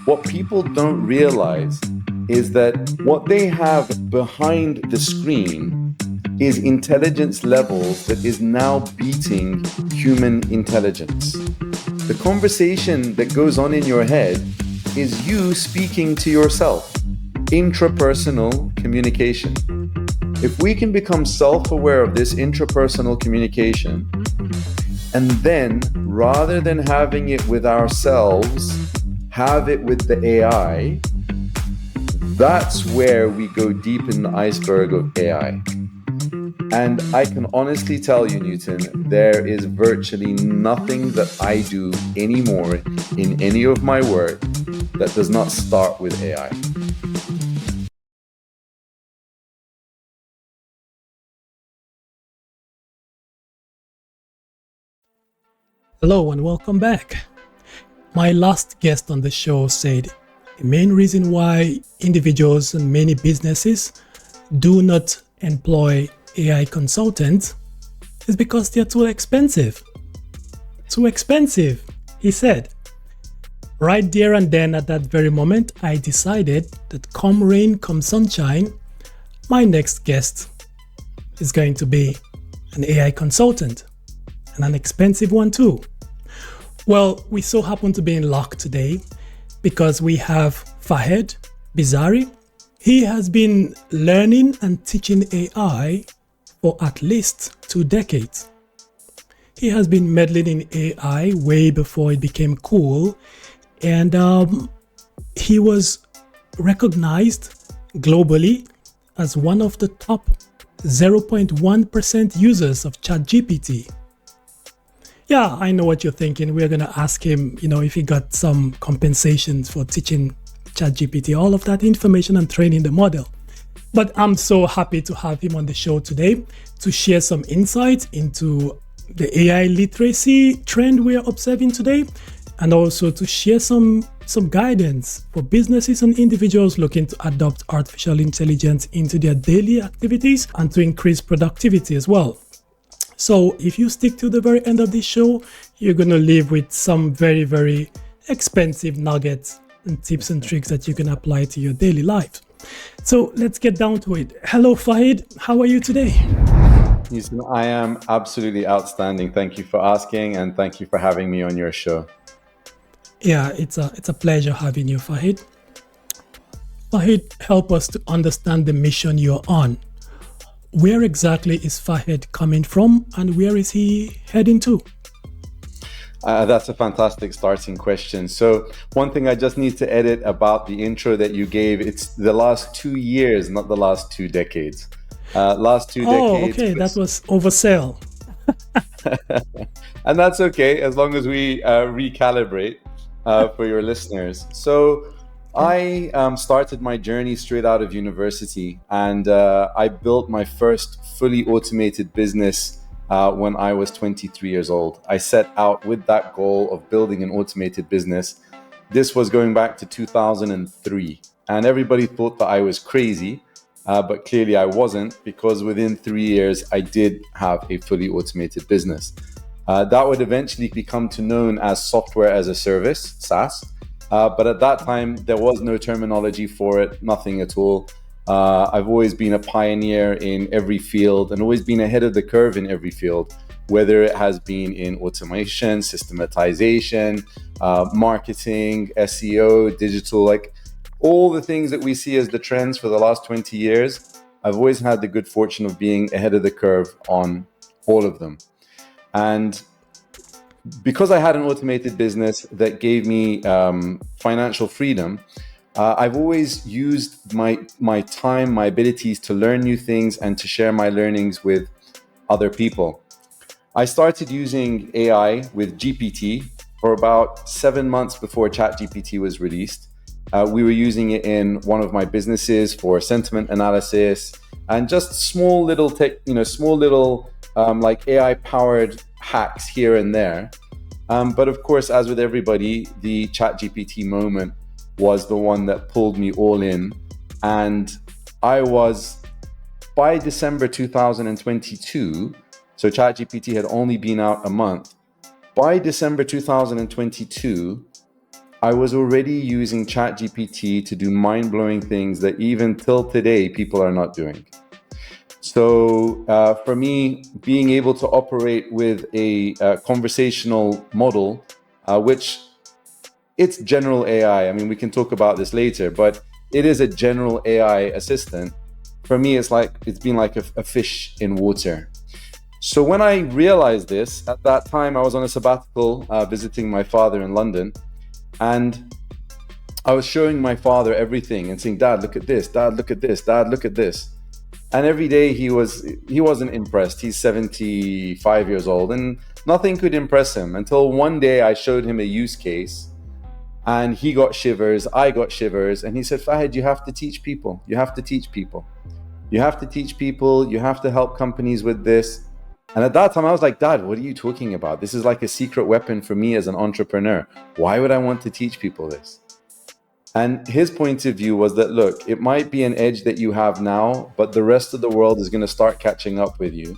What people don't realize is that what they have behind the screen is intelligence levels that is now beating human intelligence. The conversation that goes on in your head is you speaking to yourself. Intrapersonal communication. If we can become self-aware of this intrapersonal communication, and then rather than having it with ourselves, have it with the AI, that's where we go deep in the iceberg of AI. And I can honestly tell you, Newton, there is virtually nothing that I do anymore in any of my work that does not start with AI. Hello and welcome back. My last guest on the show said the main reason why individuals and many businesses do not employ AI consultants is because they're too expensive. Too expensive, he said. Right there and then at that very moment, I decided that come rain, come sunshine, my next guest is going to be an AI consultant, and an expensive one too. Well, we so happen to be in luck today because we have Fahed Bizzari. He has been learning and teaching AI for at least 2 decades. He has been meddling in AI way before it became cool, and he was recognized globally as one of the top 0.1% users of ChatGPT. Yeah, I know what you're thinking. We're going to ask him, if he got some compensation for teaching ChatGPT, all of that information and training the model. But I'm so happy to have him on the show today to share some insights into the AI literacy trend we're observing today, and also to share some guidance for businesses and individuals looking to adopt artificial intelligence into their daily activities and to increase productivity as well. So if you stick to the very end of this show, you're going to leave with some very, very expensive nuggets and tips and tricks that you can apply to your daily life. So let's get down to it. Hello, Fahed. How are you today? Houston, I am absolutely outstanding. Thank you for asking, and thank you for having me on your show. Yeah, it's a pleasure having you, Fahed. Fahed, help us to understand the mission you're on. Where exactly is Fahed coming from, and where is he heading to? That's a fantastic starting question. So one thing I just need to edit about the intro that you gave, it's the last 2 years, not the last 2 decades. Last 2 decades. Okay, that was oversell. And that's okay, as long as we recalibrate for your listeners. So I started my journey straight out of university, and I built my first fully automated business when I was 23 years old. I set out with that goal of building an automated business. This was going back to 2003, and everybody thought that I was crazy, but clearly I wasn't, because within 3 years I did have a fully automated business. That would eventually become known as software as a service, SaaS. But at that time, there was no terminology for it, nothing at all. I've always been a pioneer in every field and always been ahead of the curve in every field, whether it has been in automation, systematization, marketing, SEO, digital, like all the things that we see as the trends for the last 20 years. I've always had the good fortune of being ahead of the curve on all of them. And because I had an automated business that gave me financial freedom, I've always used my time, my abilities to learn new things and to share my learnings with other people. I started using AI with GPT for about 7 months before ChatGPT was released. We were using it in one of my businesses for sentiment analysis and just small little like AI powered hacks here and there. But of course, as with everybody, the ChatGPT moment was the one that pulled me all in. And I was, by December 2022, so ChatGPT had only been out a month. By December 2022, I was already using ChatGPT to do mind-blowing things that even till today people are not doing. So for me, being able to operate with a conversational model, which it's general AI. I mean, we can talk about this later, but it is a general AI assistant. For me, it's been like a fish in water. So when I realized this, at that time, I was on a sabbatical visiting my father in London, and I was showing my father everything and saying, "Dad, look at this. Dad, look at this. Dad, look at this." And every day he wasn't impressed. He's 75 years old, and nothing could impress him until one day I showed him a use case, and he got shivers. I got shivers, and he said, "Fahed, you have to teach people. You have to teach people. You have to teach people. You have to help companies with this." And at that time, I was like, "Dad, what are you talking about? This is like a secret weapon for me as an entrepreneur. Why would I want to teach people this?" And his point of view was that, look, it might be an edge that you have now, but the rest of the world is going to start catching up with you.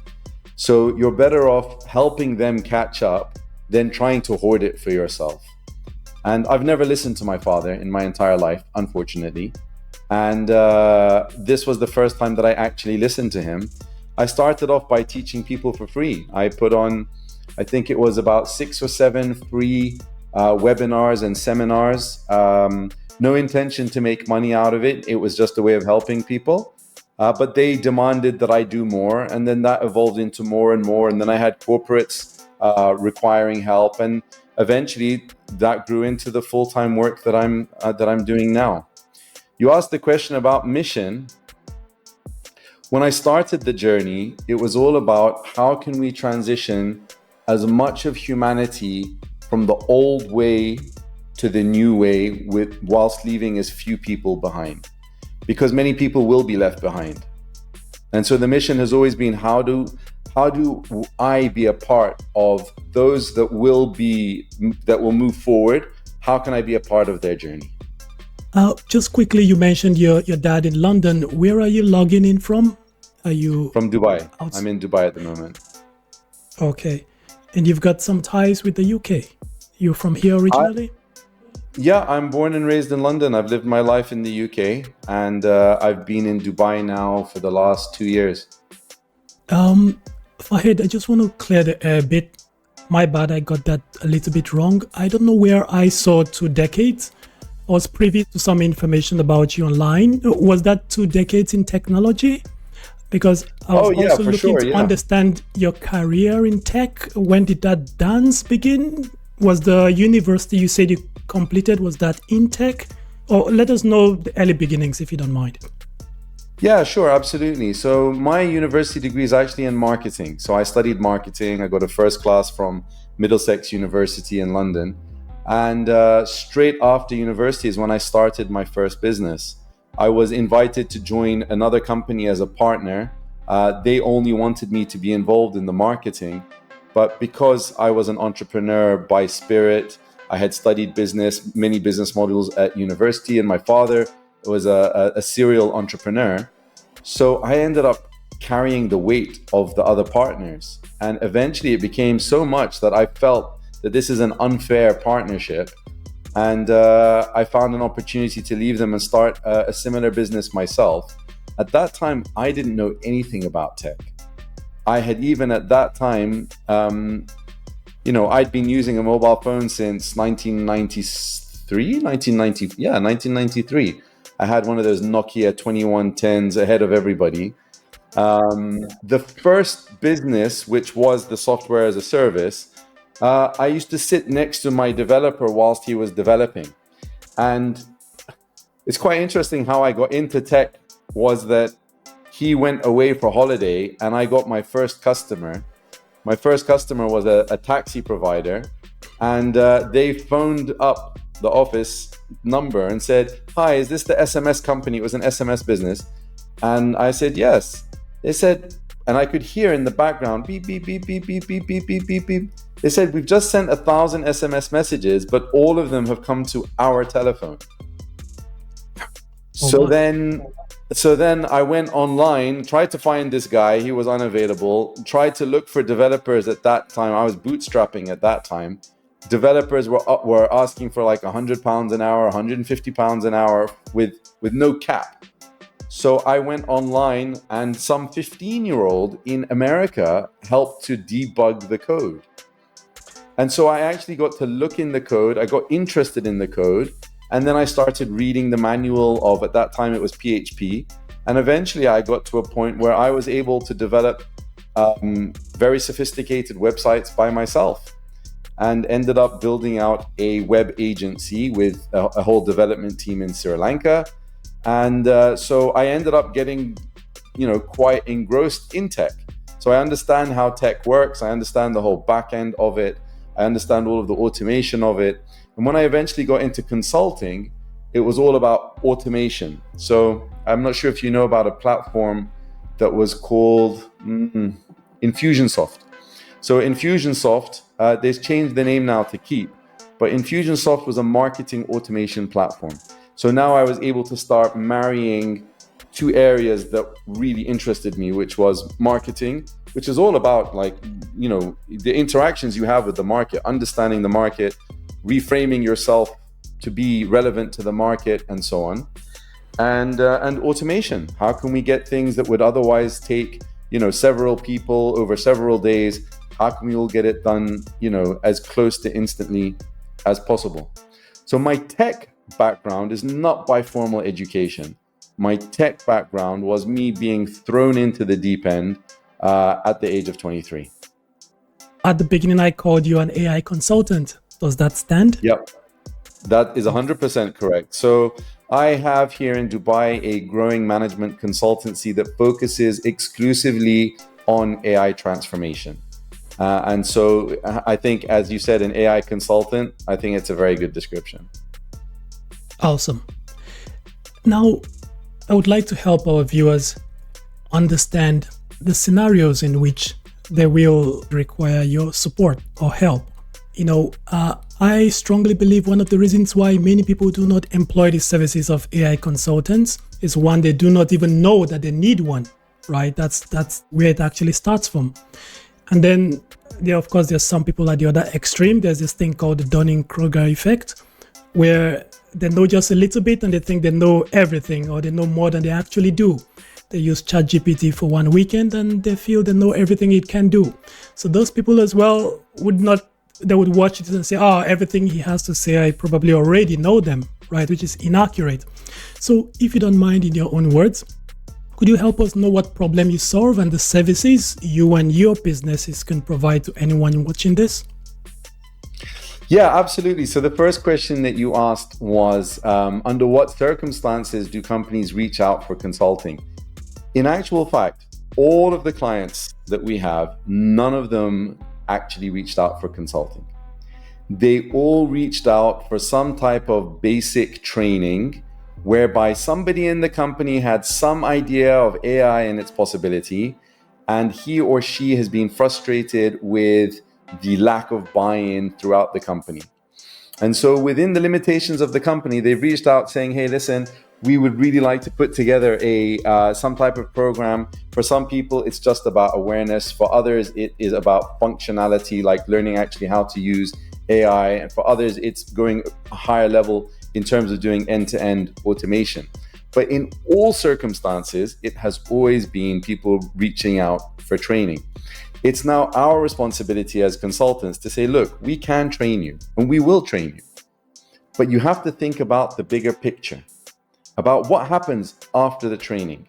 So you're better off helping them catch up than trying to hoard it for yourself. And I've never listened to my father in my entire life, unfortunately. And this was the first time that I actually listened to him. I started off by teaching people for free. I put on, I think it was about 6 or 7 free webinars and seminars. No intention to make money out of it. It was just a way of helping people. But they demanded that I do more. And then that evolved into more and more. And then I had corporates requiring help. And eventually that grew into the full-time work that I'm doing now. You asked the question about mission. When I started the journey, it was all about how can we transition as much of humanity from the old way to the new way whilst leaving as few people behind, because many people will be left behind. And so the mission has always been, how do I be a part of those that will move forward? How can I be a part of their journey? Just quickly, you mentioned your dad in London. Where are you logging in from? Are you from Dubai? I'm in Dubai at the moment. Okay. And you've got some ties with the UK. You're from here originally? Yeah, I'm born and raised in London. I've lived my life in the UK, and I've been in Dubai now for the last 2 years. Fahed, I just want to clear the air a bit. My bad, I got that a little bit wrong. I don't know where I saw 2 decades. I was privy to some information about you online. Was that 2 decades in technology? Because I was also looking to understand your career in tech. When did that dance begin? Was the university you said you completed, was that in tech? Or let us know the early beginnings, if you don't mind. Yeah, sure, absolutely. So my university degree is actually in marketing. So I studied marketing. I got a first class from Middlesex University in London. And straight after university is when I started my first business. I was invited to join another company as a partner. They only wanted me to be involved in the marketing. But because I was an entrepreneur by spirit, I had studied business, many business models at university, and my father was a serial entrepreneur. So I ended up carrying the weight of the other partners. And eventually it became so much that I felt that this is an unfair partnership. And I found an opportunity to leave them and start a similar business myself. At that time, I didn't know anything about tech. I had even at that time, I'd been using a mobile phone since 1993. I had one of those Nokia 2110s ahead of everybody. The first business, which was the software as a service, I used to sit next to my developer whilst he was developing. And it's quite interesting how I got into tech was that he went away for holiday and I got my first customer. My first customer was a taxi provider, and they phoned up the office number and said, "Hi, is this the SMS company?" It was an SMS business. And I said, "Yes." They said, and I could hear in the background, beep, beep, beep, beep, beep, beep, beep, beep, beep, beep. They said, "We've just sent 1,000 SMS messages, but all of them have come to our telephone." So then I went online, tried to find this guy. He was unavailable. Tried to look for developers at that time. I was bootstrapping at that time. developers were asking for like £100 an hour, £150 an hour with no cap. So I went online, and some 15-year-old in America helped to debug the code. And so I actually got to look in the code. I got interested in the code. And then I started reading the manual of, at that time, it was PHP. And eventually I got to a point where I was able to develop very sophisticated websites by myself, and ended up building out a web agency with a whole development team in Sri Lanka. And so I ended up getting, quite engrossed in tech. So I understand how tech works. I understand the whole back end of it. I understand all of the automation of it. And when I eventually got into consulting, it was all about automation. So I'm not sure if you know about a platform that was called Infusionsoft. So Infusionsoft, they've changed the name now to Keep, but Infusionsoft was a marketing automation platform. So now I was able to start marrying two areas that really interested me, which was marketing, which is all about the interactions you have with the market, understanding the market, reframing yourself to be relevant to the market, and so on. And automation. How can we get things that would otherwise take several people over several days? How can we all get it done as close to instantly as possible? So my tech background is not by formal education. My tech background was me being thrown into the deep end at the age of 23. At the beginning, I called you an AI consultant. Does that stand? Yep, that is 100% correct. So I have here in Dubai a growing management consultancy that focuses exclusively on AI transformation. And so I think, as you said, an AI consultant, I think it's a very good description. Awesome. Now, I would like to help our viewers understand the scenarios in which they will require your support or help. I strongly believe one of the reasons why many people do not employ the services of AI consultants is, one, they do not even know that they need one, right? That's where it actually starts from. And then of course, there's some people at the other extreme. There's this thing called the Dunning-Kruger effect, where they know just a little bit and they think they know everything, or they know more than they actually do. They use ChatGPT for one weekend and they feel they know everything it can do. So those people as well would watch it and say, everything he has to say, I probably already know them, right? Which is inaccurate. So if you don't mind, in your own words, could you help us know what problem you solve and the services you and your businesses can provide to anyone watching this? Yeah, absolutely. So the first question that you asked was, under what circumstances do companies reach out for consulting? In actual fact, all of the clients that we have, none of them actually reached out for consulting. They all reached out for some type of basic training whereby somebody in the company had some idea of AI and its possibility, and he or she has been frustrated with the lack of buy-in throughout the company. And so within the limitations of the company, they've reached out saying, hey, listen, we would really like to put together some type of program. For some people, it's just about awareness. For others, it is about functionality, like learning actually how to use AI. And for others, it's going a higher level in terms of doing end-to-end automation. But in all circumstances, it has always been people reaching out for training. It's now our responsibility as consultants to say, look, we can train you and we will train you. But you have to think about the bigger picture, about what happens after the training.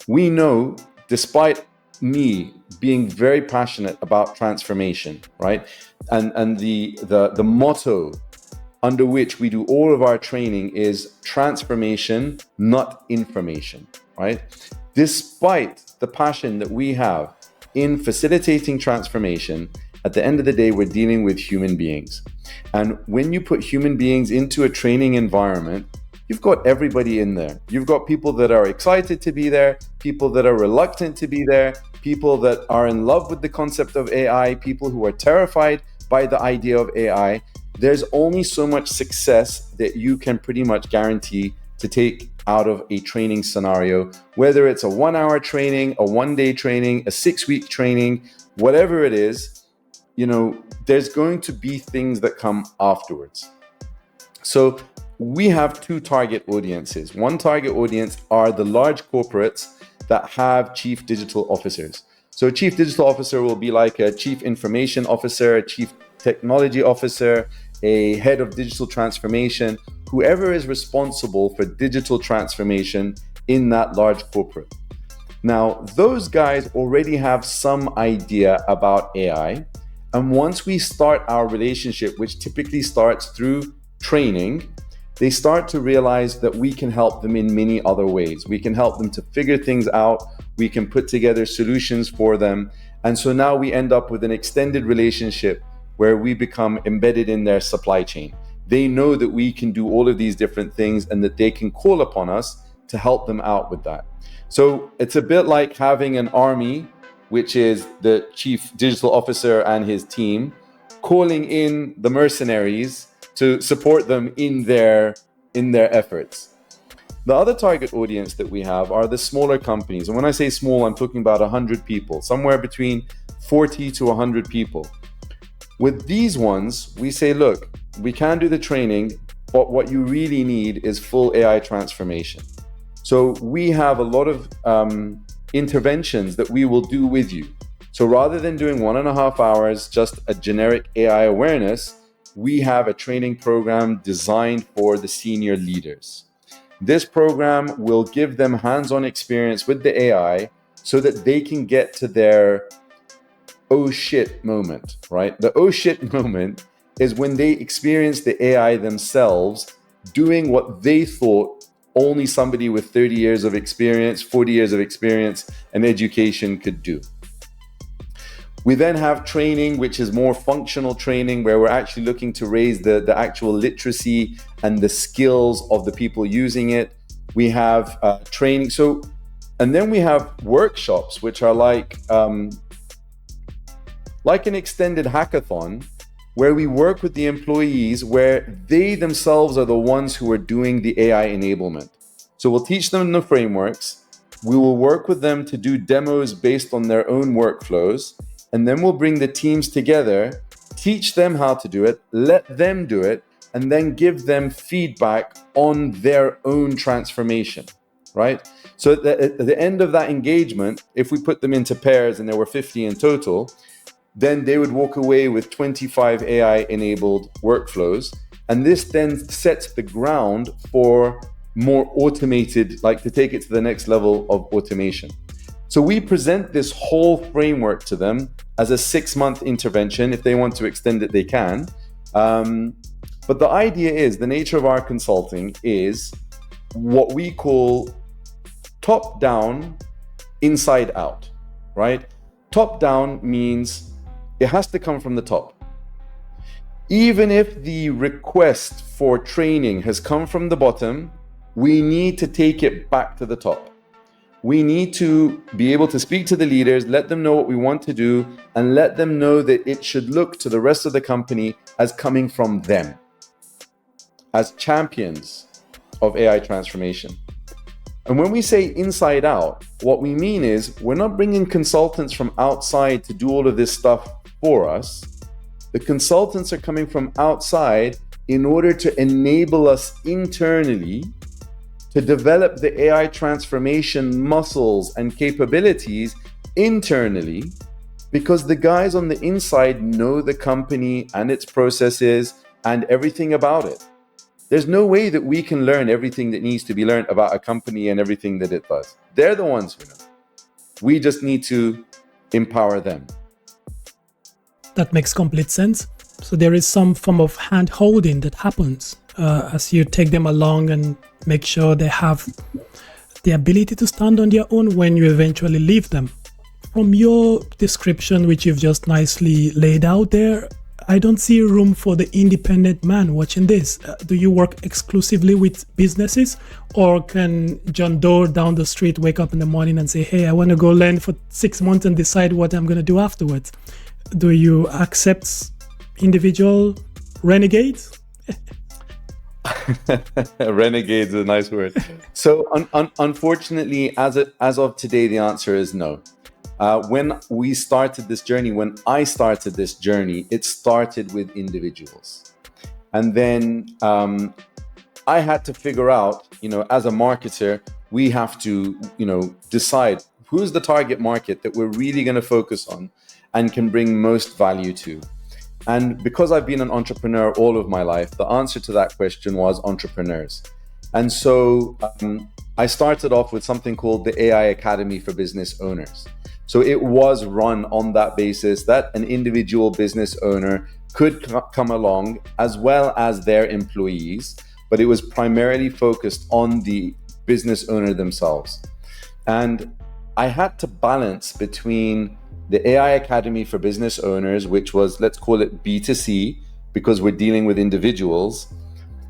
We know, despite me being very passionate about transformation, right? And the motto under which we do all of our training is transformation, not information, right? Despite the passion that we have in facilitating transformation, at the end of the day, we're dealing with human beings. And when you put human beings into a training environment, you've got everybody in there. You've got people that are excited to be there, people that are reluctant to be there, people that are in love with the concept of AI, people who are terrified by the idea of AI. There's only so much success that you can pretty much guarantee to take out of a training scenario, whether it's a 1 hour training, a 1 day training, a 6 week training, whatever it is. there's going to be things that come afterwards. So we have two target audiences. One target audience are the large corporates that have chief digital officers. So a chief digital officer will be like a chief information officer, a chief technology officer, a head of digital transformation, whoever is responsible for digital transformation in that large corporate. Now, those guys already have some idea about AI. And once we start our relationship, which typically starts through training, they start to realize that we can help them in many other ways. We can help them to figure things out. We can put together solutions for them. And so now we end up with an extended relationship where we become embedded in their supply chain. They know that we can do all of these different things and that they can call upon us to help them out with that. So it's a bit like having an army, which is the chief digital officer and his team, calling in the mercenaries to support them in their efforts. The other target audience that we have are the smaller companies. And when I say small, I'm talking about 100 people, somewhere between 40 to 100 people. With these ones, we say, look, we can do the training, but what you really need is full AI transformation. So we have a lot of interventions that we will do with you. So rather than doing 1.5 hours, just a generic AI awareness, we have a training program designed for the senior leaders. This program will give them hands-on experience with the AI so that they can get to their oh shit moment, right? The oh shit moment is when they experience the AI themselves doing what they thought only somebody with 30 years of experience, 40 years of experience and education could do. We then have training, which is more functional training, where we're actually looking to raise the actual literacy and the skills of the people using it. We have training. And then we have workshops, which are like an extended hackathon, where we work with the employees, where they themselves are the ones who are doing the AI enablement. So we'll teach them the frameworks. We will work with them to do demos based on their own workflows. And then we'll bring the teams together, teach them how to do it, let them do it, and then give them feedback on their own transformation, right? So at the end of that engagement, if we put them into pairs and there were 50 in total, then they would walk away with 25 AI-enabled workflows. And this then sets the ground for more automated, like to take it to the next level of automation. So we present this whole framework to them as a 6-month intervention. If they want to extend it, they can. But the idea is, the nature of our consulting is what we call top-down, inside-out, right? Top-down means it has to come from the top. Even if the request for training has come from the bottom, we need to take it back to the top. We need to be able to speak to the leaders, let them know what we want to do, and let them know that it should look to the rest of the company as coming from them, as champions of AI transformation. And when we say inside out, what we mean is we're not bringing consultants from outside to do all of this stuff for us. The consultants are coming from outside in order to enable us internally to develop the AI transformation muscles and capabilities internally, because the guys on the inside know the company and its processes and everything about it. There's no way that we can learn everything that needs to be learned about a company and everything that it does. They're the ones who know. We just need to empower them. That makes complete sense. So there is some form of hand-holding that happens as you take them along and make sure they have the ability to stand on their own when you eventually leave them. From your description, which you've just nicely laid out there, I don't see room for the independent man watching this. Do you work exclusively with businesses, or can John Doe down the street wake up in the morning and say, hey, I want to go learn for 6 months and decide what I'm going to do afterwards? Do you accept individual renegades? Renegade is a nice word. So unfortunately, as of today, the answer is no. When we started this journey, when I started this journey, it started with individuals. And then I had to figure out, as a marketer, we have to, decide who's the target market that we're really going to focus on and can bring most value to. And because I've been an entrepreneur all of my life, the answer to that question was entrepreneurs. And so I started off with something called the AI Academy for Business Owners. So it was run on that basis that an individual business owner could come along as well as their employees, but it was primarily focused on the business owner themselves. And I had to balance between the AI Academy for Business Owners, which was, let's call it B2C, because we're dealing with individuals,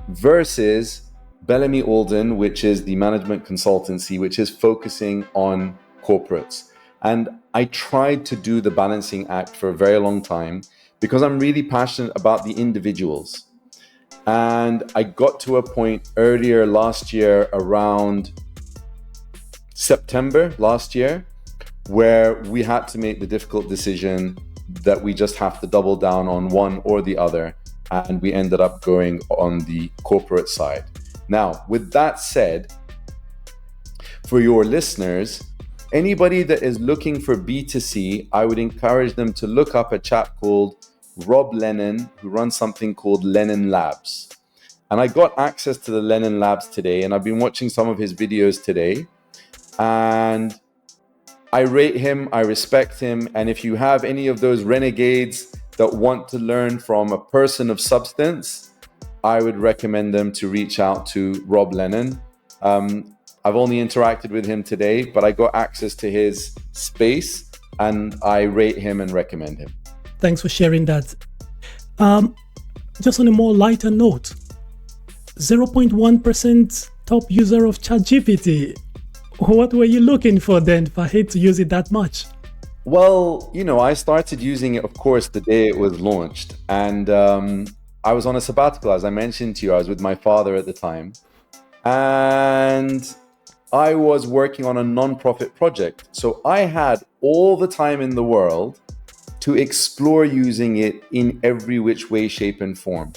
versus Bellamy Alden, which is the management consultancy, which is focusing on corporates. And I tried to do the balancing act for a very long time because I'm really passionate about the individuals. And I got to a point earlier last year, around September last year, where we had to make the difficult decision that we just have to double down on one or the other. And we ended up going on the corporate side. Now, with that said, for your listeners, anybody that is looking for B2C, I would encourage them to look up a chap called Rob Lennon, who runs something called Lennon Labs. And I got access to the Lennon Labs today, and I've been watching some of his videos today. And I rate him, I respect him. And if you have any of those renegades that want to learn from a person of substance, I would recommend them to reach out to Rob Lennon. I've only interacted with him today, but I got access to his space and I rate him and recommend him. Thanks for sharing that. Just on a more lighter note, 0.1% top user of ChatGPT. What were you looking for then, Fahed, to use it that much? Well, I started using it, of course, the day it was launched. And I was on a sabbatical, as I mentioned to you. I was with my father at the time. And I was working on a non-profit project. So I had all the time in the world to explore using it in every which way, shape, and form.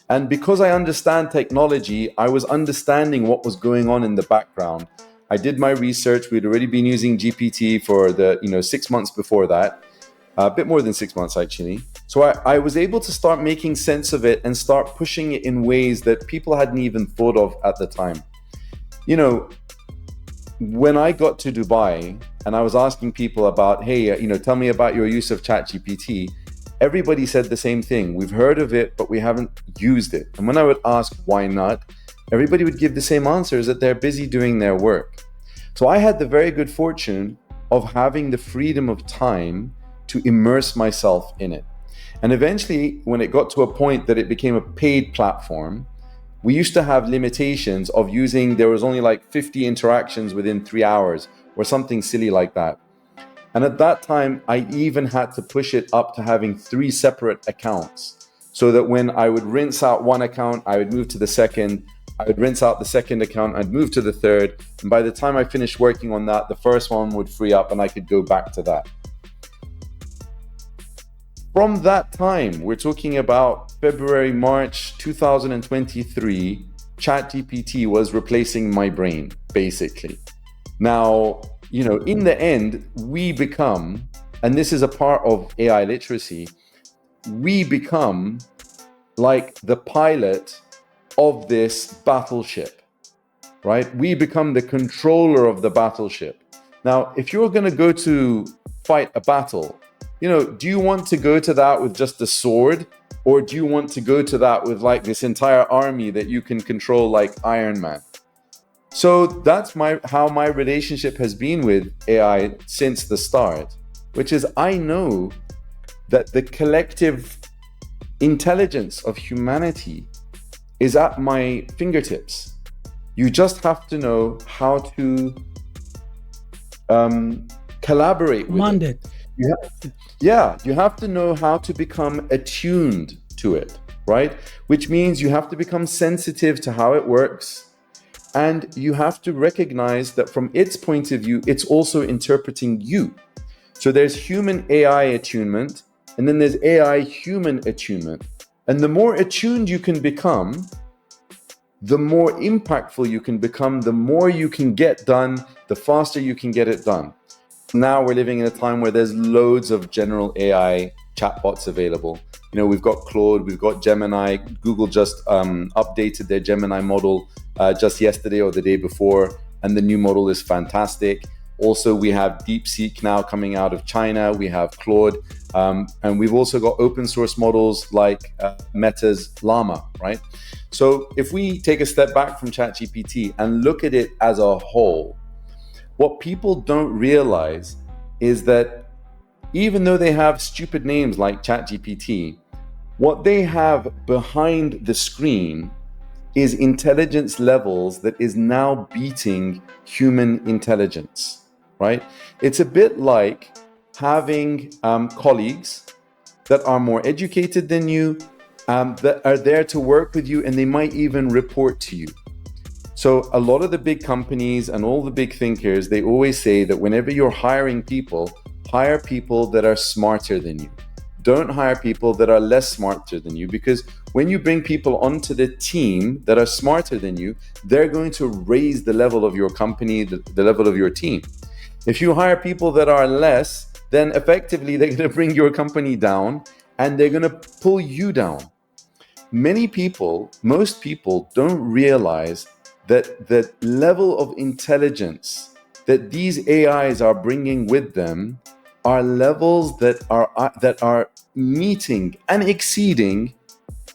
And because I understand technology, I was understanding what was going on in the background. I did my research. We'd already been using GPT for the 6 months before that, a bit more than 6 months actually. So I was able to start making sense of it and start pushing it in ways that people hadn't even thought of at the time. When I got to Dubai and I was asking people about, hey, tell me about your use of ChatGPT, everybody said the same thing. We've heard of it, but we haven't used it. And when I would ask why not, everybody would give the same answers, that they're busy doing their work. So I had the very good fortune of having the freedom of time to immerse myself in it. And eventually, when it got to a point that it became a paid platform, we used to have limitations of there was only like 50 interactions within 3 hours or something silly like that. And at that time, I even had to push it up to having 3 separate accounts, so that when I would rinse out one account, I would move to the second. I would rinse out the second account, I'd move to the third. And by the time I finished working on that, the first one would free up and I could go back to that. From that time, we're talking about February, March 2023, ChatGPT was replacing my brain, basically. Now, in the end, we become, and this is a part of AI literacy, we become like the pilot of this battleship, right? We become the controller of the battleship. Now, if you're going to go to fight a battle, do you want to go to that with just a sword, or do you want to go to that with like this entire army that you can control like Iron Man? So that's how my relationship has been with AI since the start, which is I know that the collective intelligence of humanity is at my fingertips. You just have to know how to collaborate with it. You have to know how to become attuned to it, right? Which means you have to become sensitive to how it works. And you have to recognize that from its point of view, it's also interpreting you. So there's human AI attunement, and then there's AI human attunement. And the more attuned you can become, the more impactful you can become, the more you can get done, the faster you can get it done. Now we're living in a time where there's loads of general AI chatbots available. We've got Claude, we've got Gemini. Google just updated their Gemini model just yesterday or the day before, and the new model is fantastic. Also, we have DeepSeek now coming out of China. We have Claude, and we've also got open source models like Meta's Llama, right? So if we take a step back from ChatGPT and look at it as a whole, what people don't realize is that even though they have stupid names like ChatGPT, what they have behind the screen is intelligence levels that is now beating human intelligence, right? It's a bit like having colleagues that are more educated than you, that are there to work with you, and they might even report to you. So a lot of the big companies and all the big thinkers, they always say that whenever you're hiring people, hire people that are smarter than you. Don't hire people that are less smarter than you, because when you bring people onto the team that are smarter than you, they're going to raise the level of your company, the level of your team. If you hire people that are less, then effectively they're going to bring your company down and they're going to pull you down. Most people don't realize that the level of intelligence that these AIs are bringing with them are levels that are meeting and exceeding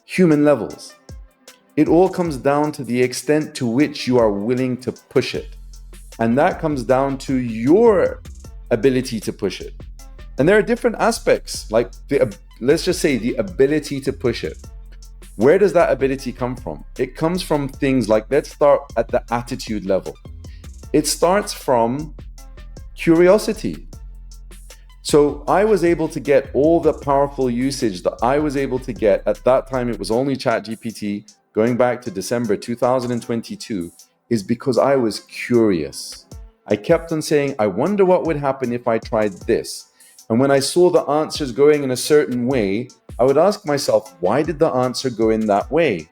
human levels. It all comes down to the extent to which you are willing to push it. And that comes down to your ability to push it. And there are different aspects, like let's just say the ability to push it. Where does that ability come from? It comes from things like, let's start at the attitude level. It starts from curiosity. So I was able to get all the powerful usage that I was able to get at that time. It was only ChatGPT, going back to December 2022, is because I was curious. I kept on saying, I wonder what would happen if I tried this. And when I saw the answers going in a certain way, I would ask myself, why did the answer go in that way?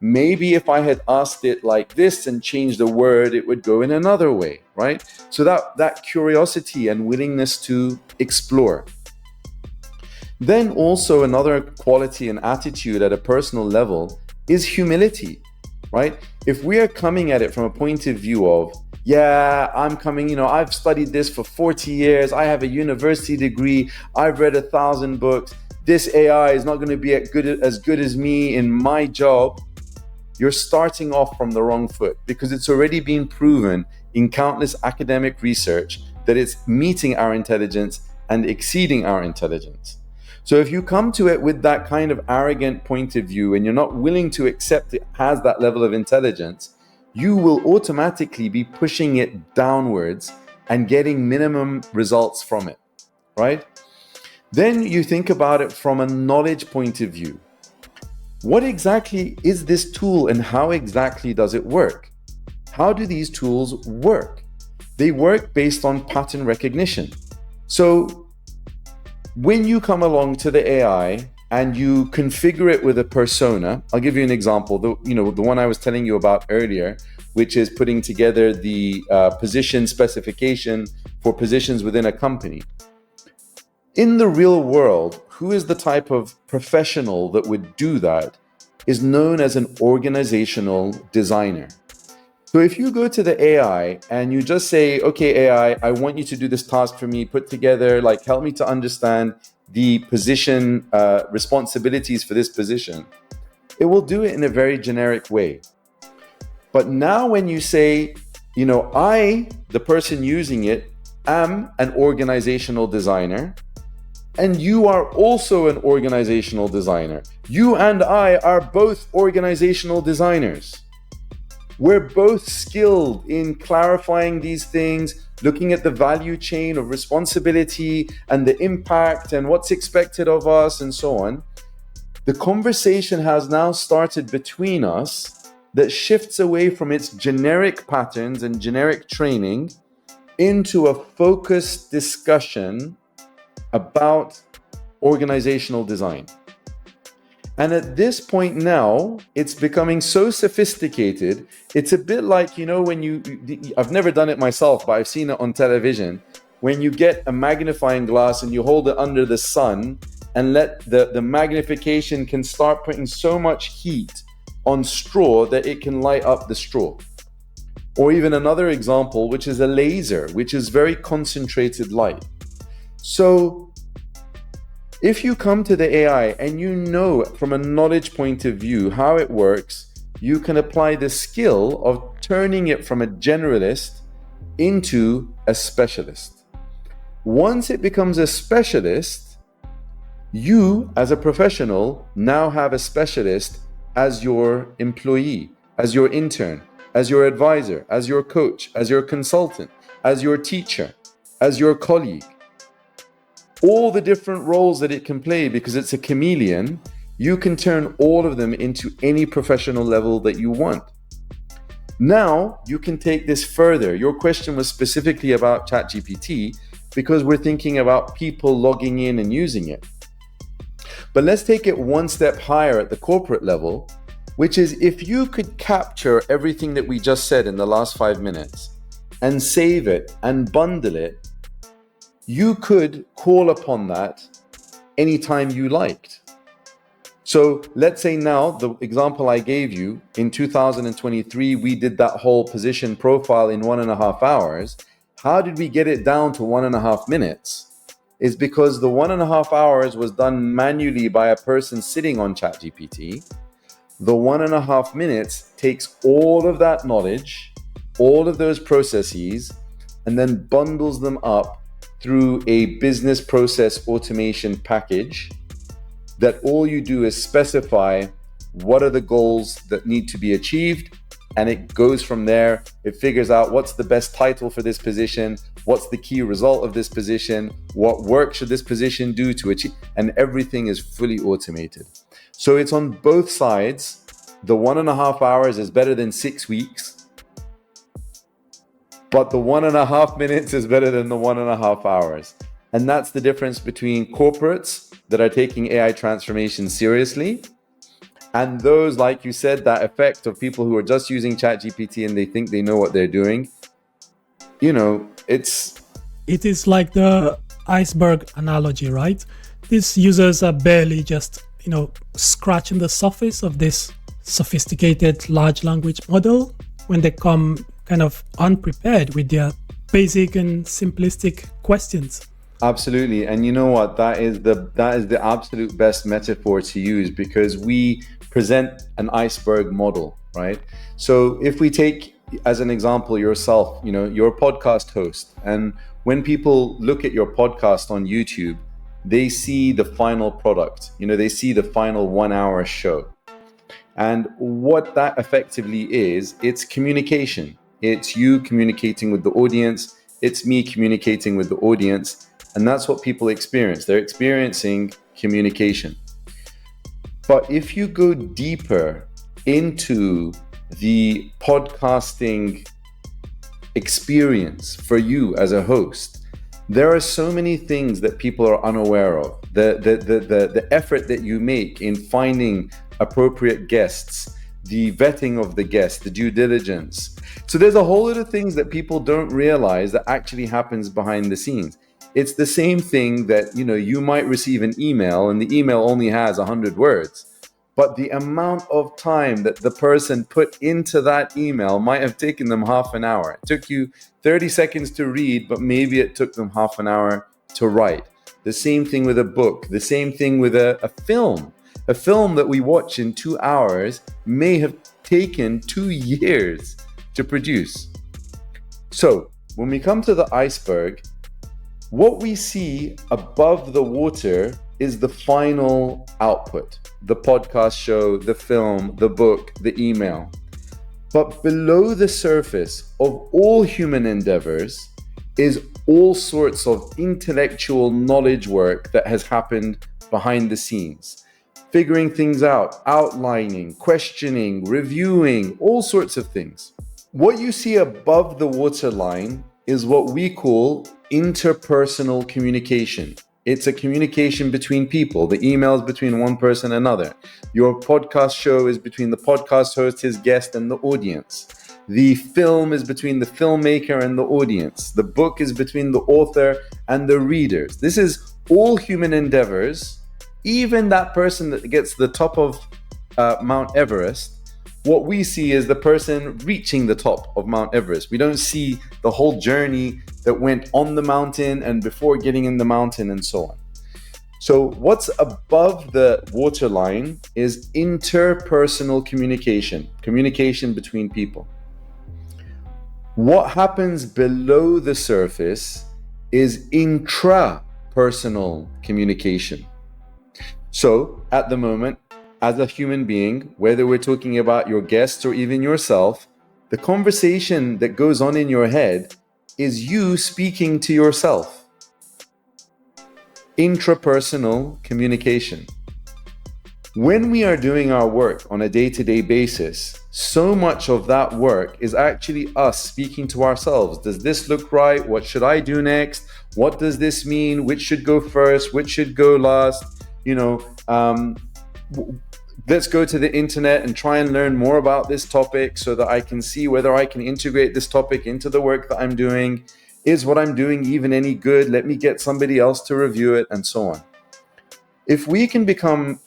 Maybe if I had asked it like this and changed the word, it would go in another way, right? So that curiosity and willingness to explore. Then also another quality and attitude at a personal level is humility, right? If we are coming at it from a point of view of, yeah, I've studied this for 40 years. I have a university degree. I've read 1,000 books. This AI is not going to be as good as me in my job. You're starting off from the wrong foot, because it's already been proven in countless academic research that it's meeting our intelligence and exceeding our intelligence. So if you come to it with that kind of arrogant point of view and you're not willing to accept it has that level of intelligence, you will automatically be pushing it downwards and getting minimum results from it, right? Then you think about it from a knowledge point of view. What exactly is this tool and how exactly does it work? How do these tools work? They work based on pattern recognition. So when you come along to the AI and you configure it with a persona, I'll give you an example. The one I was telling you about earlier, which is putting together the position specification for positions within a company. In the real world, who is the type of professional that would do that is known as an organizational designer. So if you go to the AI and you just say, okay, AI, I want you to do this task for me, put together, help me to understand the position responsibilities for this position, it will do it in a very generic way. But now when you say, I, the person using it, am an organizational designer, and you are also an organizational designer. You and I are both organizational designers. We're both skilled in clarifying these things, looking at the value chain of responsibility and the impact and what's expected of us and so on. The conversation has now started between us that shifts away from its generic patterns and generic training into a focused discussion about organizational design. And at this point now, it's becoming so sophisticated. It's a bit like, when I've never done it myself, but I've seen it on television. When you get a magnifying glass and you hold it under the sun and let the magnification can start putting so much heat on straw that it can light up the straw. Or even another example, which is a laser, which is very concentrated light. So if you come to the AI and you know from a knowledge point of view how it works, you can apply the skill of turning it from a generalist into a specialist. Once it becomes a specialist, you as a professional now have a specialist as your employee, as your intern, as your advisor, as your coach, as your consultant, as your teacher, as your colleague. All the different roles that it can play, because it's a chameleon, you can turn all of them into any professional level that you want. Now, you can take this further. Your question was specifically about ChatGPT because we're thinking about people logging in and using it. But let's take it one step higher at the corporate level, which is if you could capture everything that we just said in the last 5 minutes and save it and bundle it, you could call upon that anytime you liked. So let's say now, the example I gave you, in 2023, we did that whole position profile in 1.5 hours. How did we get it down to 1.5 minutes? Is because the 1.5 hours was done manually by a person sitting on ChatGPT. The 1.5 minutes takes all of that knowledge, all of those processes, and then bundles them up through a business process automation package that all you do is specify what are the goals that need to be achieved, and it goes from there. It figures out what's the best title for this position, what's the key result of this position, what work should this position do to achieve, and everything is fully automated. So it's on both sides. The 1.5 hours is better than 6 weeks. But the 1.5 minutes is better than the 1.5 hours. And that's the difference between corporates that are taking AI transformation seriously and those, like you said, that effect of people who are just using ChatGPT and they think they know what they're doing. It is like the iceberg analogy, right? These users are barely just, scratching the surface of this sophisticated large language model when they come kind of unprepared with their basic and simplistic questions. Absolutely. And you know what? That is the absolute best metaphor to use, because we present an iceberg model, right? So if we take as an example yourself, you're a podcast host, and when people look at your podcast on YouTube, they see the final product, they see the final 1 hour show. And what that effectively is, it's communication. It's you communicating with the audience. It's me communicating with the audience. And that's what people experience. They're experiencing communication. But if you go deeper into the podcasting experience for you as a host, there are so many things that people are unaware of. The effort that you make in finding appropriate guests, the vetting of the guest, the due diligence. So there's a whole lot of things that people don't realize that actually happens behind the scenes. It's the same thing that, you might receive an email and the email only has 100 words. But the amount of time that the person put into that email might have taken them half an hour. It took you 30 seconds to read, but maybe it took them half an hour to write. The same thing with a book. The same thing with a film. A film that we watch in 2 hours may have taken 2 years to produce. So when we come to the iceberg, what we see above the water is the final output, the podcast show, the film, the book, the email. But below the surface of all human endeavors is all sorts of intellectual knowledge work that has happened behind the scenes. Figuring things out, outlining, questioning, reviewing, all sorts of things. What you see above the waterline is what we call interpersonal communication. It's a communication between people. The emails between one person and another. Your podcast show is between the podcast host, his guest, and the audience. The film is between the filmmaker and the audience. The book is between the author and the readers. This is all human endeavors. Even that person that gets to the top of Mount Everest, what we see is the person reaching the top of Mount Everest. We don't see the whole journey that went on the mountain and before getting in the mountain and so on. So what's above the waterline is interpersonal communication, communication between people. What happens below the surface is intrapersonal communication. So at the moment, as a human being, whether we're talking about your guests or even yourself, the conversation that goes on in your head is you speaking to yourself. Intrapersonal communication. When we are doing our work on a day-to-day basis, so much of that work is actually us speaking to ourselves. Does this look right? What should I do next? What does this mean? Which should go first? Which should go last? Let's go to the internet and try and learn more about this topic so that I can see whether I can integrate this topic into the work that I'm doing. Is what I'm doing even any good? Let me get somebody else to review it, and so on. If we can become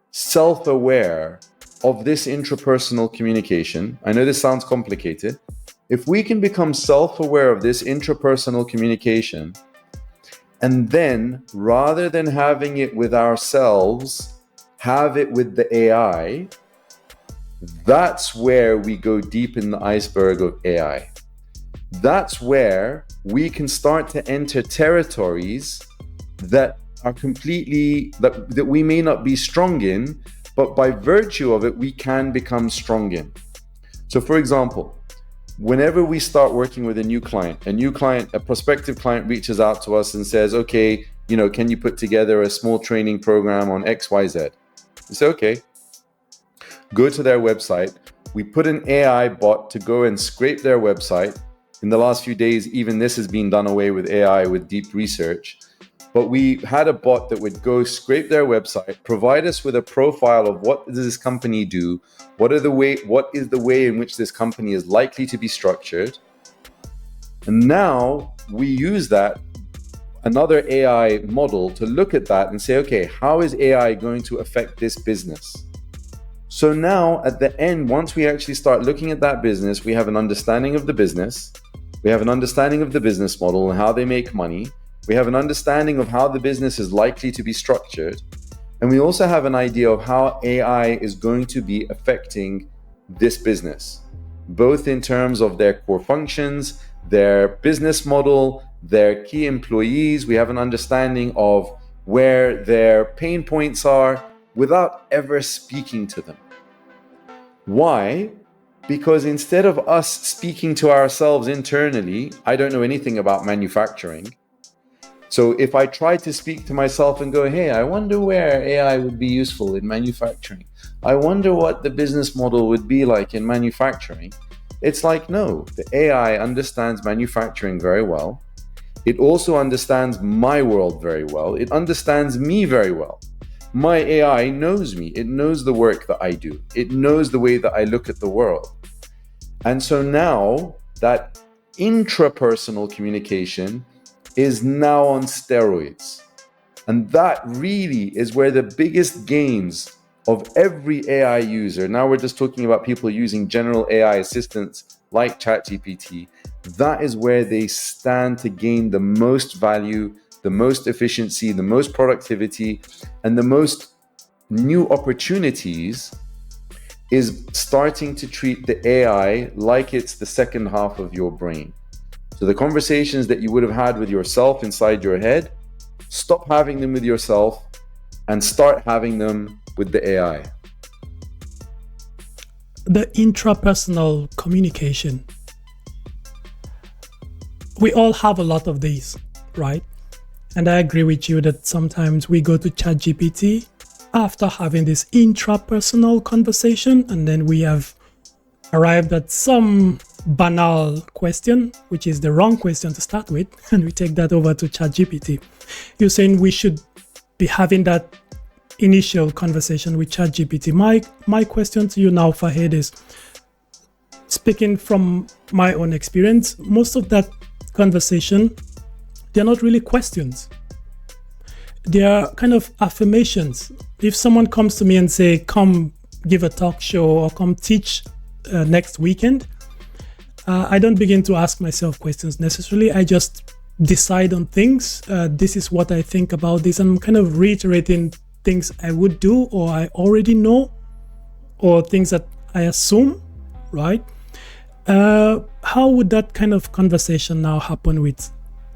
self-aware of this intrapersonal communication, I know this sounds complicated. If we can become self-aware of this intrapersonal communication, and then rather than having it with ourselves, have it with the AI, that's where we go deep in the iceberg of AI. That's where we can start to enter territories that are completely, that we may not be strong in, but by virtue of it, we can become strong in. So for example, whenever we start working with a new client, a prospective client reaches out to us and says, okay, can you put together a small training program on XYZ? We say, okay, go to their website. We put an AI bot to go and scrape their website. In the last few days, even this has been done away with AI with deep research. But we had a bot that would go scrape their website, provide us with a profile of what does this company do, what is the way in which this company is likely to be structured. And now we use that, another AI model, to look at that and say, okay, how is AI going to affect this business? So now at the end, once we actually start looking at that business, we have an understanding of the business, we have an understanding of the business model and how they make money, we have an understanding of how the business is likely to be structured, and we also have an idea of how AI is going to be affecting this business, both in terms of their core functions, their business model, their key employees. We have an understanding of where their pain points are without ever speaking to them. Why? Because instead of us speaking to ourselves internally, I don't know anything about manufacturing. So if I try to speak to myself and go, hey, I wonder where AI would be useful in manufacturing. I wonder what the business model would be like in manufacturing. It's like, no, the AI understands manufacturing very well. It also understands my world very well. It understands me very well. My AI knows me. It knows the work that I do. It knows the way that I look at the world. And so now that intrapersonal communication is now on steroids. And that really is where the biggest gains of every AI user, now we're just talking about people using general AI assistants like ChatGPT, that is where they stand to gain the most value, the most efficiency, the most productivity, and the most new opportunities, is starting to treat the AI like it's the second half of your brain. So the conversations that you would have had with yourself inside your head, stop having them with yourself and start having them with the AI. The intrapersonal communication. We all have a lot of these, right? And I agree with you that sometimes we go to ChatGPT after having this intrapersonal conversation, and then we have arrived at some banal question, which is the wrong question to start with, and we take that over to ChatGPT. You're saying we should be having that initial conversation with ChatGPT. My question to you now, Fahed, is, speaking from my own experience, most of that conversation, they're not really questions. They are kind of affirmations. If someone comes to me and say, come give a talk show or come teach next weekend, I don't begin to ask myself questions necessarily. I just decide on things. This is what I think about this. And I'm kind of reiterating things I would do or I already know, or things that I assume, right? How would that kind of conversation now happen with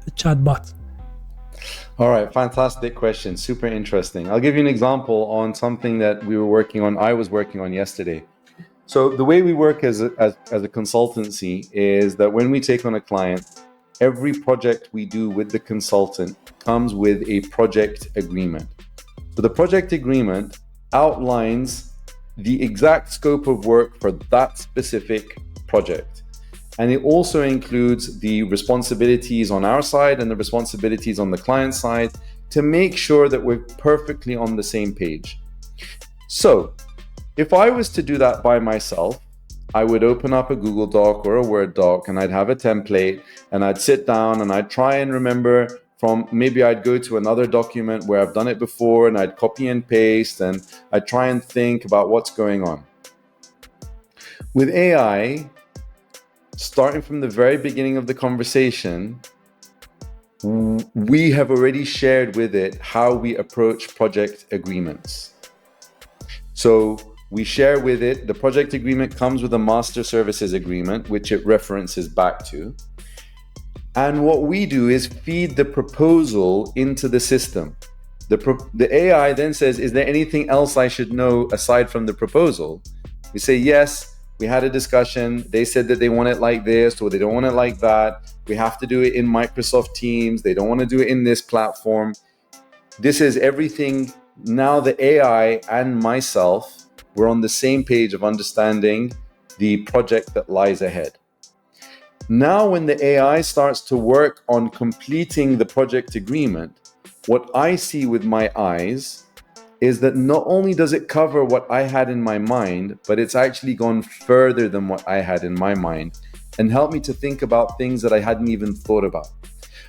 a chatbot? All right, fantastic question. Super interesting. I'll give you an example on something that I was working on yesterday. So the way we work as a consultancy is that when we take on a client, every project we do with the consultant comes with a project agreement. So the project agreement outlines the exact scope of work for that specific project. And it also includes the responsibilities on our side and the responsibilities on the client side to make sure that we're perfectly on the same page. So if I was to do that by myself, I would open up a Google Doc or a Word doc and I'd have a template and I'd sit down and I'd try and remember maybe I'd go to another document where I've done it before and I'd copy and paste and I'd try and think about what's going on. With AI, starting from the very beginning of the conversation, we have already shared with it how we approach project agreements. So we share with it, the project agreement comes with a master services agreement, which it references back to. And what we do is feed the proposal into the system. The AI then says, is there anything else I should know aside from the proposal? We say, yes. We had a discussion. They said that they want it like this or they don't want it like that. We have to do it in Microsoft Teams. They don't want to do it in this platform. This is everything. Now the AI and myself, we're on the same page of understanding the project that lies ahead. Now, when the AI starts to work on completing the project agreement, what I see with my eyes is that not only does it cover what I had in my mind, but it's actually gone further than what I had in my mind and helped me to think about things that I hadn't even thought about.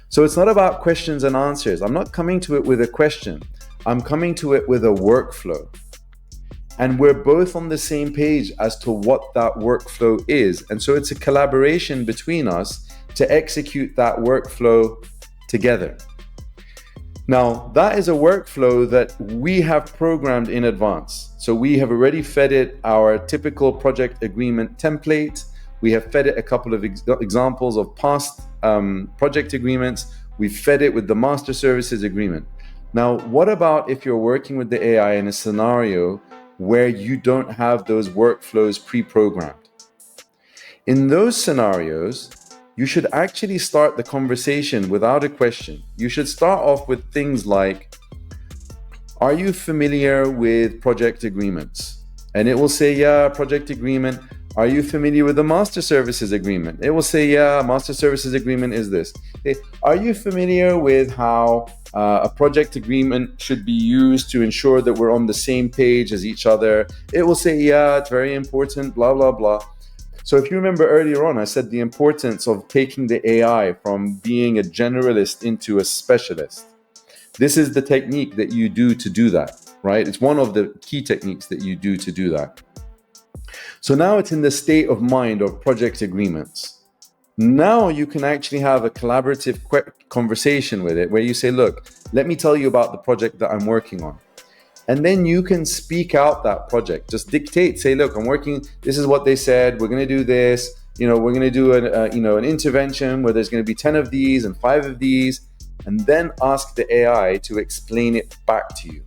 So it's not about questions and answers. I'm not coming to it with a question. I'm coming to it with a workflow. And we're both on the same page as to what that workflow is. And so it's a collaboration between us to execute that workflow together. Now, that is a workflow that we have programmed in advance. So we have already fed it our typical project agreement template. We have fed it a couple of examples of past project agreements. We've fed it with the master services agreement. Now, what about if you're working with the AI in a scenario where you don't have those workflows pre-programmed? In those scenarios, you should actually start the conversation without a question. You should start off with things like, are you familiar with project agreements? And it will say, yeah, project agreement. Are you familiar with the master services agreement? It will say, yeah, master services agreement is this. Okay. Are you familiar with how a project agreement should be used to ensure that we're on the same page as each other? It will say, yeah, it's very important, blah, blah, blah. So if you remember earlier on, I said the importance of taking the AI from being a generalist into a specialist. This is the technique that you do to do that, right? It's one of the key techniques that you do to do that. So now it's in the state of mind of project agreements. Now you can actually have a collaborative conversation with it where you say, look, let me tell you about the project that I'm working on. And then you can speak out that project. Just dictate, say, look, I'm working, this is what they said, we're going to do this, we're going to do an intervention where there's going to be 10 of these and 5 of these, and then ask the AI to explain it back to you.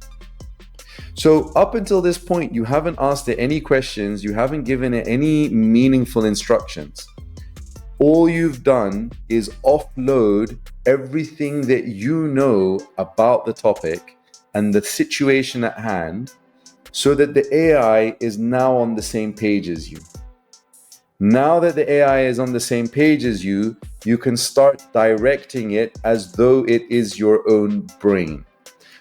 So up until this point, you haven't asked it any questions, you haven't given it any meaningful instructions. All you've done is offload everything that you know about the topic and the situation at hand so that the AI is now on the same page as you. Now that the AI is on the same page as you, you can start directing it as though it is your own brain.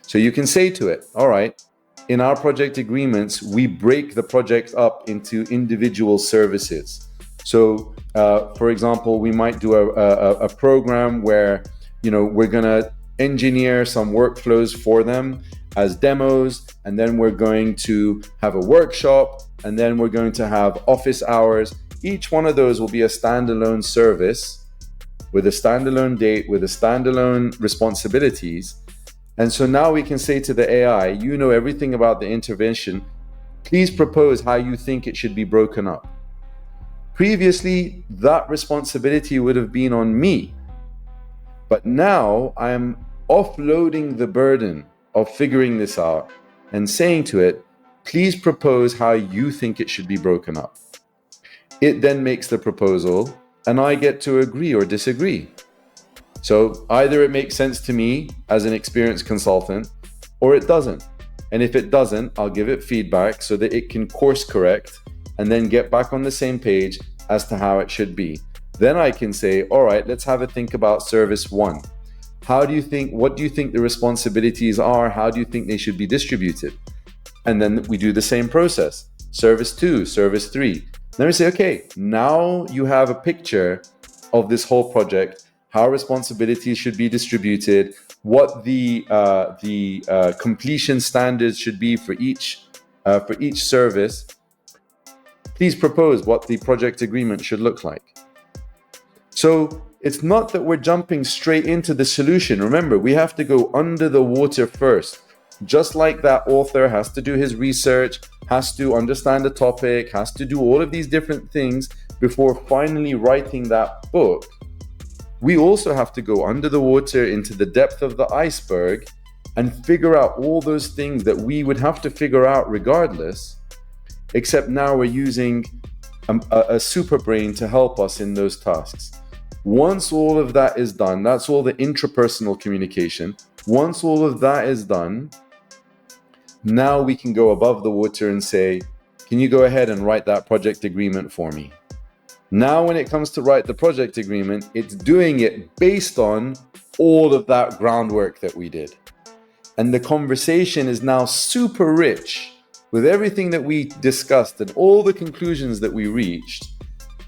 So you can say to it, all right, in our project agreements, we break the project up into individual services. So, for example, we might do a program where, we're going to engineer some workflows for them as demos, and then we're going to have a workshop, and then we're going to have office hours. Each one of those will be a standalone service with a standalone date, with a standalone responsibilities. And so now we can say to the AI, you know everything about the intervention. Please propose how you think it should be broken up. Previously, that responsibility would have been on me. But now I'm offloading the burden of figuring this out and saying to it, please propose how you think it should be broken up. It then makes the proposal and I get to agree or disagree. So either it makes sense to me as an experienced consultant or it doesn't. And if it doesn't, I'll give it feedback so that it can course correct and then get back on the same page as to how it should be. Then I can say, all right, let's have a think about service one. What do you think the responsibilities are? How do you think they should be distributed? And then we do the same process. Service two, service three. Then we say, okay, now you have a picture of this whole project, how responsibilities should be distributed, what the completion standards should be for each service. Please propose what the project agreement should look like. So it's not that we're jumping straight into the solution. Remember, we have to go under the water first. Just like that author has to do his research, has to understand the topic, has to do all of these different things before finally writing that book, we also have to go under the water into the depth of the iceberg and figure out all those things that we would have to figure out regardless, except now we're using a super brain to help us in those tasks. Once all of that is done, that's all the intrapersonal communication. Once all of that is done, now we can go above the water and say, can you go ahead and write that project agreement for me? Now, when it comes to write the project agreement, it's doing it based on all of that groundwork that we did. And the conversation is now super rich with everything that we discussed and all the conclusions that we reached,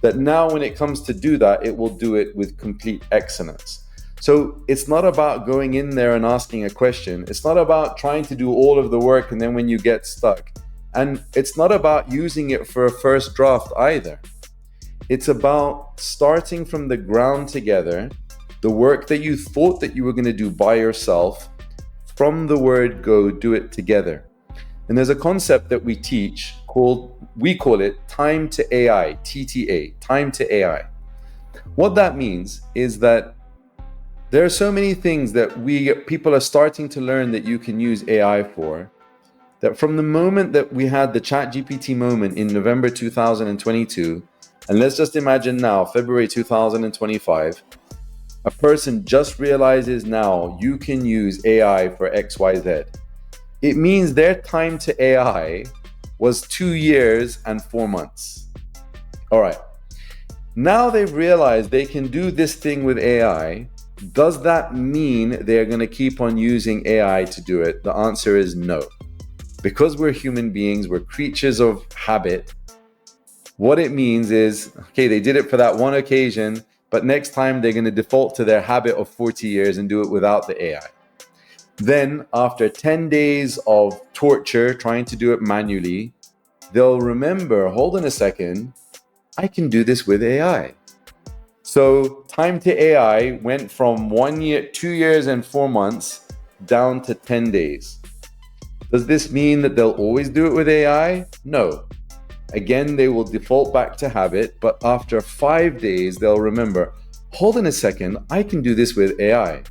that now when it comes to do that, it will do it with complete excellence. So it's not about going in there and asking a question. It's not about trying to do all of the work and then when you get stuck. And it's not about using it for a first draft either. It's about starting from the ground together, the work that you thought that you were going to do by yourself, from the word go, do it together. And there's a concept that we teach we call it time to AI, TTA, time to AI. What that means is that there are so many things that people are starting to learn that you can use AI for, that from the moment that we had the ChatGPT moment in November 2022, and let's just imagine now, February 2025, a person just realizes now you can use AI for XYZ. It means their time to AI was 2 years and 4 months. All right. Now they've realized they can do this thing with AI. Does that mean they're going to keep on using AI to do it? The answer is no. Because we're human beings, we're creatures of habit. What it means is, okay, they did it for that one occasion, but next time they're going to default to their habit of 40 years and do it without the AI. Then after 10 days of torture trying to do it manually, they'll remember, hold on a second, I can do this with AI. So time to AI went from 1 year, 2 years and 4 months down to 10 days. Does this mean that they'll always do it with AI? No. Again, they will default back to habit, but after 5 days, they'll remember, hold on a second, I can do this with AI.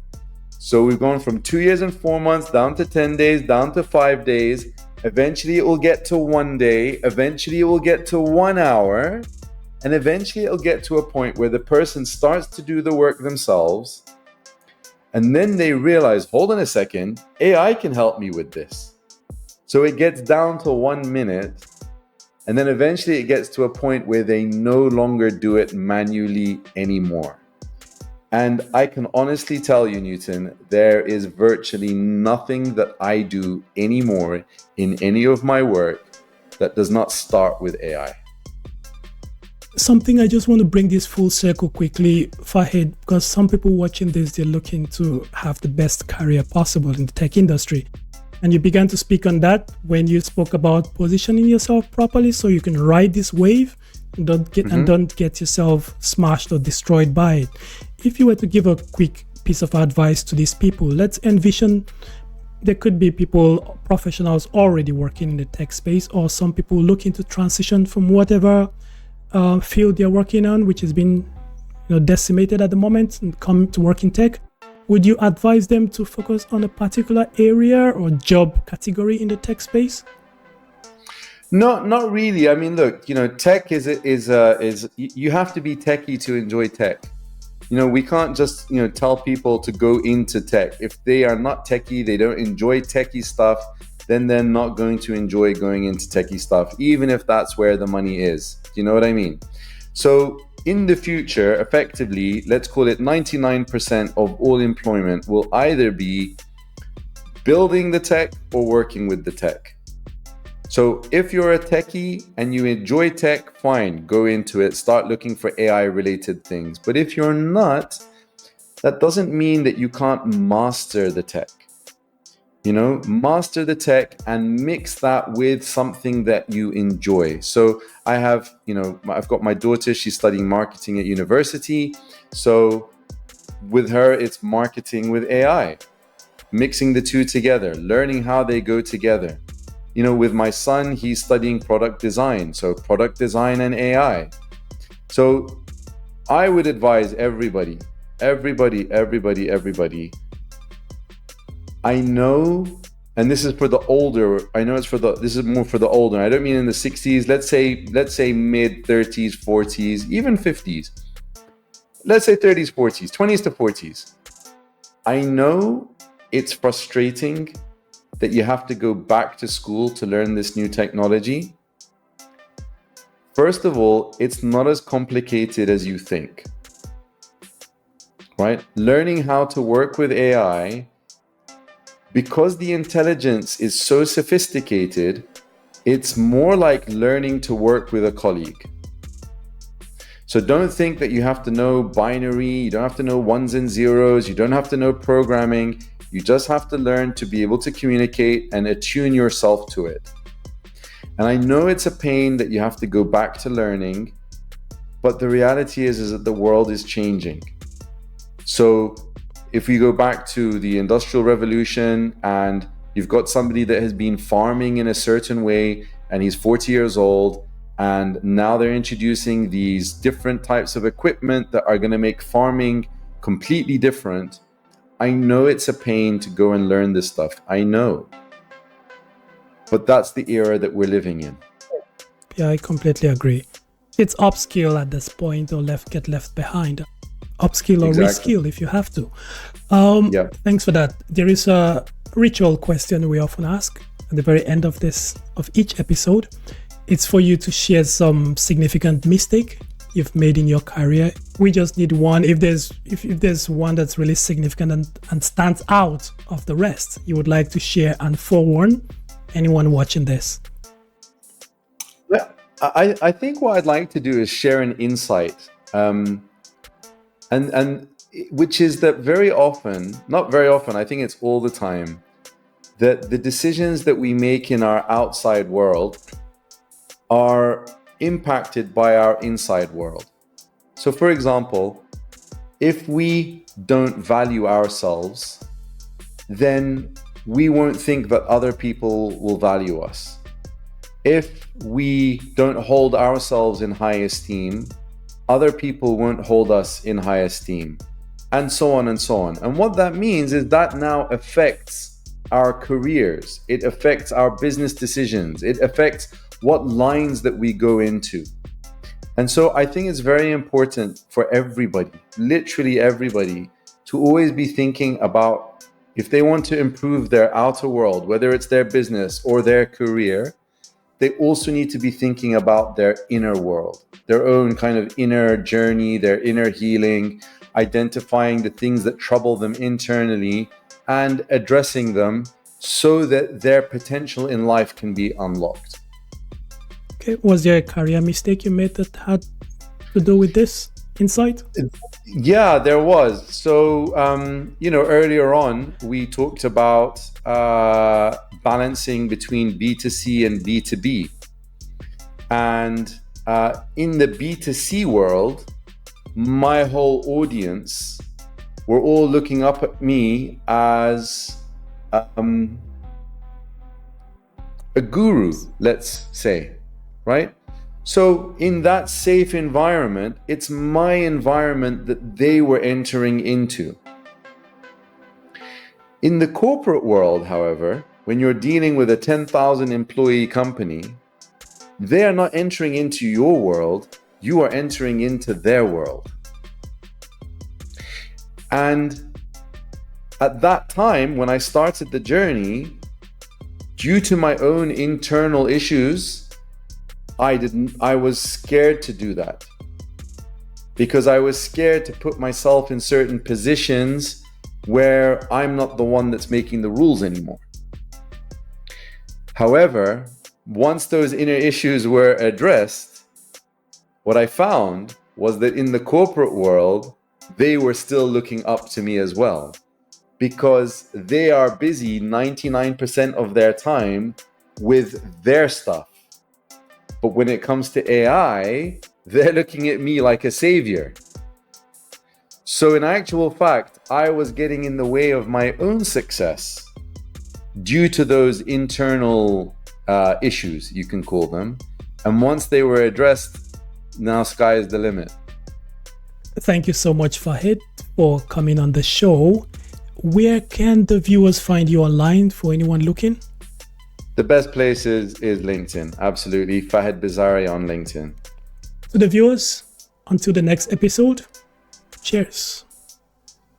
So we've gone from 2 years and 4 months down to 10 days, down to 5 days. Eventually it will get to 1 day. Eventually it will get to 1 hour. And eventually it'll get to a point where the person starts to do the work themselves. And then they realize, hold on a second, AI can help me with this. So it gets down to 1 minute. And then eventually it gets to a point where they no longer do it manually anymore. And I can honestly tell you, Newton, there is virtually nothing that I do anymore in any of my work that does not start with AI. Something I just want to bring this full circle quickly, Fahed, because some people watching this, they're looking to have the best career possible in the tech industry. And you began to speak on that when you spoke about positioning yourself properly so you can ride this wave and don't get yourself smashed or destroyed by it. If you were to give a quick piece of advice to these people, let's envision there could be people, professionals already working in the tech space, or some people looking to transition from whatever field they're working on, which has been decimated at the moment, and come to work in tech. Would you advise them to focus on a particular area or job category in the tech space? No, not really. I mean, look, tech is you have to be techie to enjoy tech. We can't just tell people to go into tech. If they are not techie, they don't enjoy techie stuff, then they're not going to enjoy going into techie stuff, even if that's where the money is. Do you know what I mean? So in the future, effectively, let's call it 99% of all employment will either be building the tech or working with the tech. So if you're a techie and you enjoy tech, fine, go into it, start looking for AI related things. But if you're not, that doesn't mean that you can't master the tech. Master the tech and mix that with something that you enjoy. So I've got my daughter, she's studying marketing at university. So with her, it's marketing with AI, mixing the two together, learning how they go together. With my son, he's studying product design. So product design and AI. So I would advise everybody. I know, and this is for the older, this is more for the older. I don't mean in the 60s, let's say mid 30s, 40s, even 50s. Let's say 30s, 40s, 20s to 40s. I know it's frustrating that you have to go back to school to learn this new technology. First of all, it's not as complicated as you think, right? Learning how to work with AI, because the intelligence is so sophisticated, it's more like learning to work with a colleague. So don't think that you have to know binary, you don't have to know ones and zeros, you don't have to know programming. You just have to learn to be able to communicate and attune yourself to it. And I know it's a pain that you have to go back to learning, but the reality is that the world is changing. So if we go back to the Industrial Revolution and you've got somebody that has been farming in a certain way and he's 40 years old, and now they're introducing these different types of equipment that are going to make farming completely different. I know it's a pain to go and learn this stuff. I know. But that's the era that we're living in. Yeah, I completely agree. It's upskill at this point or get left behind. Upskill or reskill if you have to. Thanks for that. There is a ritual question we often ask at the very end of each episode. It's for you to share some significant mistake you've made in your career. We just need one. If there's one that's really significant and stands out of the rest, you would like to share and forewarn anyone watching this. Yeah, I think what I'd like to do is share an insight, and which is that not very often, I think it's all the time, that the decisions that we make in our outside world are impacted by our inside world. So for example, if we don't value ourselves, then we won't think that other people will value us. If we don't hold ourselves in high esteem, other people won't hold us in high esteem, and so on and so on. And what that means is that now affects our careers. It affects our business decisions. It affects what lines that we go into. And so I think it's very important for everybody, literally everybody, to always be thinking about if they want to improve their outer world, whether it's their business or their career, they also need to be thinking about their inner world, their own kind of inner journey, their inner healing, identifying the things that trouble them internally and addressing them so that their potential in life can be unlocked. Okay, was there a career mistake you made that had to do with this insight? Yeah, there was. So, earlier on, we talked about balancing between B2C and B2B. And in the B2C world, my whole audience were all looking up at me as a guru, let's say, right? So in that safe environment, it's my environment that they were entering into. In the corporate world, however, when you're dealing with a 10,000 employee company, they are not entering into your world, you are entering into their world. And at that time, when I started the journey, due to my own internal issues, I was scared to do that because I was scared to put myself in certain positions where I'm not the one that's making the rules anymore. However, once those inner issues were addressed, what I found was that in the corporate world, they were still looking up to me as well because they are busy 99% of their time with their stuff. But when it comes to AI, they're looking at me like a savior. So in actual fact, I was getting in the way of my own success due to those internal issues, you can call them. And once they were addressed, now sky is the limit. Thank you so much, Fahed, for coming on the show. Where can the viewers find you online for anyone looking? The best place is LinkedIn. Absolutely. Fahed Bizzari on LinkedIn. To the viewers, until the next episode, cheers.